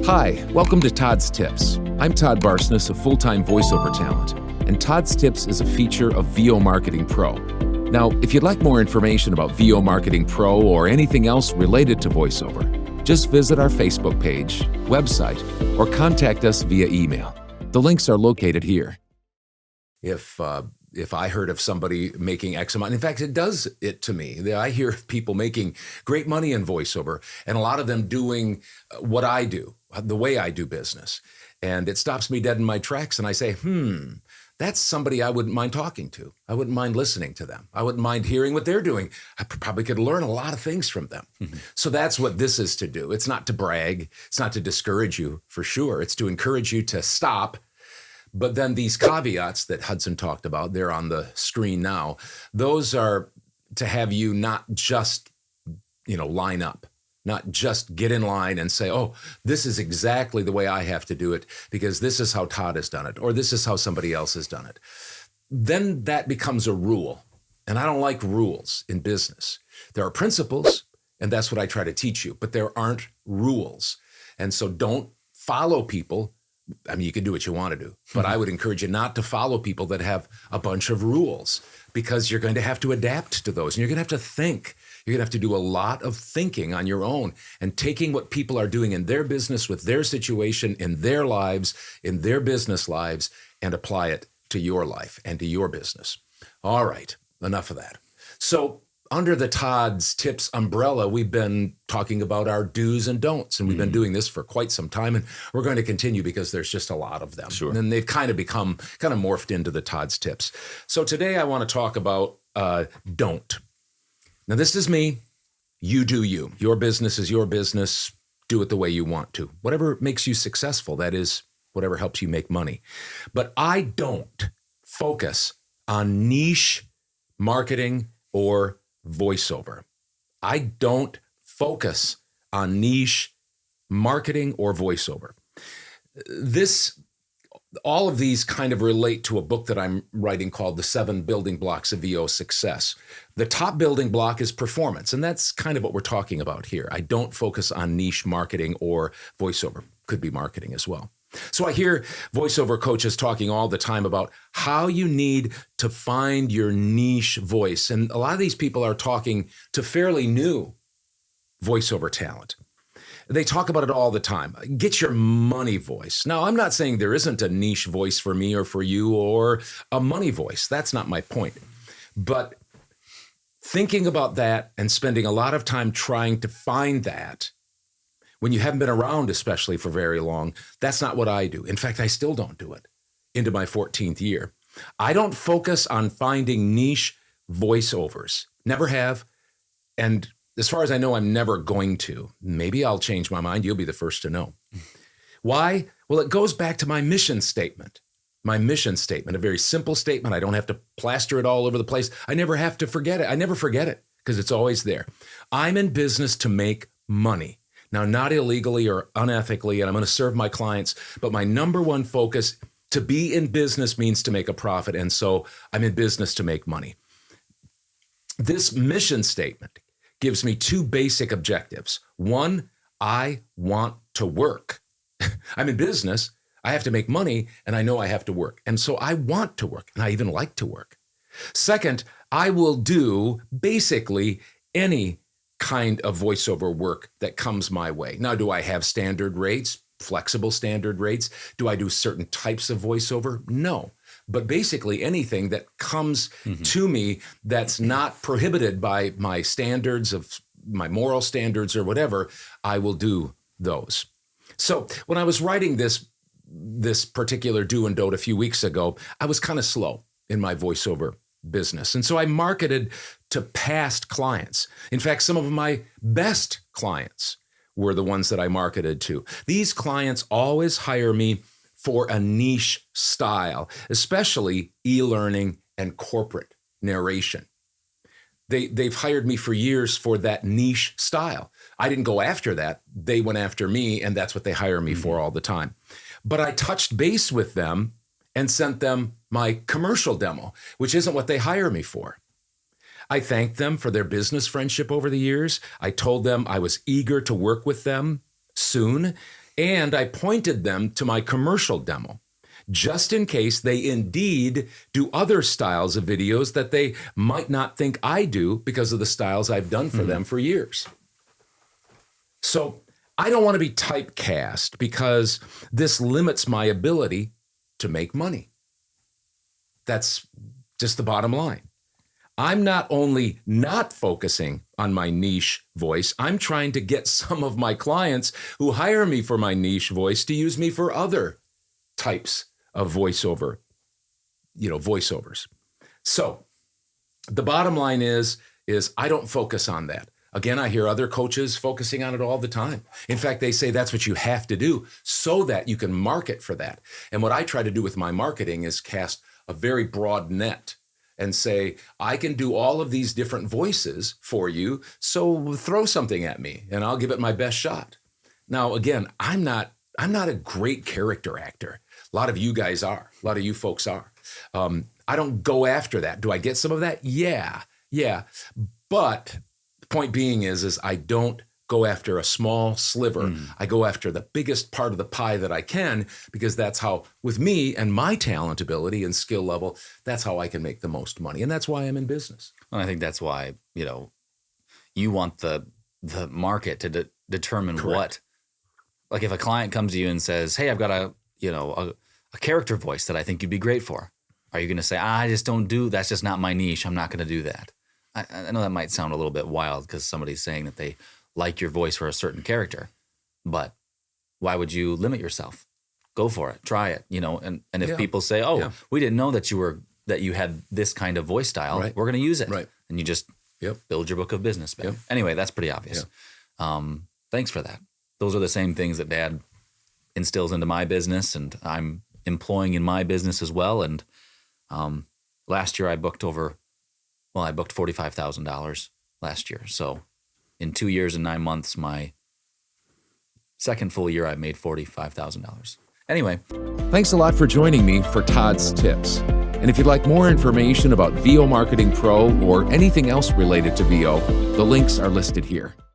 Hi, welcome to Todd's Tips. I'm Todd Barsness, a full-time voiceover talent, and Todd's Tips is a feature of VO Marketing Pro. Now, if you'd like more information about VO Marketing Pro or anything else related to voiceover, just visit our Facebook page, website, or contact us via email. The links are located here. If I heard of somebody making X amount, in fact, it does it to me. I hear of people making great money in voiceover, and a lot of them doing what I do, the way I do business. And it stops me dead in my tracks, and I say, that's somebody I wouldn't mind talking to. I wouldn't mind listening to them. I wouldn't mind hearing what they're doing. I probably could learn a lot of things from them. Mm-hmm. So that's what this is to do. It's not to brag. It's not to discourage you, for sure. It's to encourage you to stop. But then these caveats that Hudson talked about, they're on the screen now. Those are to have you not just, line up, not just get in line and say, oh, this is exactly the way I have to do it because this is how Todd has done it, or this is how somebody else has done it. Then that becomes a rule. And I don't like rules in business. There are principles, and that's what I try to teach you, but there aren't rules. And so don't follow people. I mean, you can do what you want to do, but I would encourage you not to follow people that have a bunch of rules because you're going to have to adapt to those and you're going to have to think. You're going to have to do a lot of thinking on your own and taking what people are doing in their business with their situation, in their lives, in their business lives, and apply it to your life and to your business. All right, enough of that. So under the Todd's Tips umbrella, we've been talking about our do's and don'ts, and we've been doing this for quite some time, and we're going to continue because there's just a lot of them. Sure. And they've kind of morphed into the Todd's Tips. So today I want to talk about don't. Now, this is me. You do you. Your business is your business. Do it the way you want to. Whatever makes you successful, that is, whatever helps you make money. But I don't focus on niche marketing or voiceover. I don't focus on niche marketing or voiceover. All of these kind of relate to a book that I'm writing called The 7 Building Blocks of VO Success. The top building block is performance, and that's kind of what we're talking about here. I don't focus on niche marketing or voiceover. Could be marketing as well. So I hear voiceover coaches talking all the time about how you need to find your niche voice. And a lot of these people are talking to fairly new voiceover talent. They talk about it all the time. Get your money voice. Now, I'm not saying there isn't a niche voice for me or for you or a money voice. That's not my point. But thinking about that and spending a lot of time trying to find that when you haven't been around, especially for very long, that's not what I do. In fact, I still don't do it into my 14th year. I don't focus on finding niche voiceovers. Never have. And as far as I know, I'm never going to. Maybe I'll change my mind. You'll be the first to know. Why? Well, it goes back to my mission statement. My mission statement, a very simple statement. I don't have to plaster it all over the place. I never have to forget it. I never forget it because it's always there. I'm in business to make money. Now, not illegally or unethically, and I'm going to serve my clients, but my number one focus to be in business means to make a profit, and so I'm in business to make money. This mission statement gives me 2 basic objectives. One, I want to work. I'm in business, I have to make money, and I know I have to work, and so I want to work, and I even like to work. Second, I will do basically any kind of voiceover work that comes my way. Now, do I have standard rates, flexible standard rates? Do I do certain types of voiceover? No. But basically anything that comes to me that's not prohibited by my standards of my moral standards or whatever, I will do those. So when I was writing this particular do and don't a few weeks ago, I was kind of slow in my voiceover business. And so I marketed to past clients. In fact, some of my best clients were the ones that I marketed to. These clients always hire me for a niche style, especially e-learning and corporate narration. They've hired me for years for that niche style. I didn't go after that. They went after me, and that's what they hire me for all the time. But I touched base with them and sent them my commercial demo, which isn't what they hire me for. I thanked them for their business friendship over the years. I told them I was eager to work with them soon. And I pointed them to my commercial demo, just in case they indeed do other styles of videos that they might not think I do because of the styles I've done for them for years. So I don't want to be typecast because this limits my ability to make money. That's just the bottom line. I'm not only not focusing on my niche voice, I'm trying to get some of my clients who hire me for my niche voice to use me for other types of voiceovers. So the bottom line is I don't focus on that. Again, I hear other coaches focusing on it all the time. In fact, they say that's what you have to do so that you can market for that. And what I try to do with my marketing is cast a very broad net and say, I can do all of these different voices for you, so throw something at me and I'll give it my best shot. Now, again, I'm not a great character actor. A lot of you guys are. A lot of you folks are. I don't go after that. Do I get some of that? Yeah. But the point being is I don't go after a small sliver. I go after the biggest part of the pie that I can, because that's how, with me and my talent, ability, and skill level, that's how I can make the most money. And that's why I'm in business. And I think that's why, you want the market to determine Correct. what, like if a client comes to you and says, hey, I've got a character voice that I think you'd be great for. Are you going to say, I just don't do, that's just not my niche. I'm not going to do that. I know that might sound a little bit wild because somebody's saying that they like your voice for a certain character, but why would you limit yourself? Go for it, try it, and if people say, we didn't know that you had this kind of voice style, Right. We're going to use it. Right. And you just build your book of business. Yep. Anyway, that's pretty obvious. Thanks for that. Those are the same things that Dad instills into my business and I'm employing in my business as well. And last year I booked $45,000 last year. So in 2 years and 9 months, my second full year, I made $45,000. Anyway. Thanks a lot for joining me for Todd's Tips. And if you'd like more information about VO Marketing Pro or anything else related to VO, the links are listed here.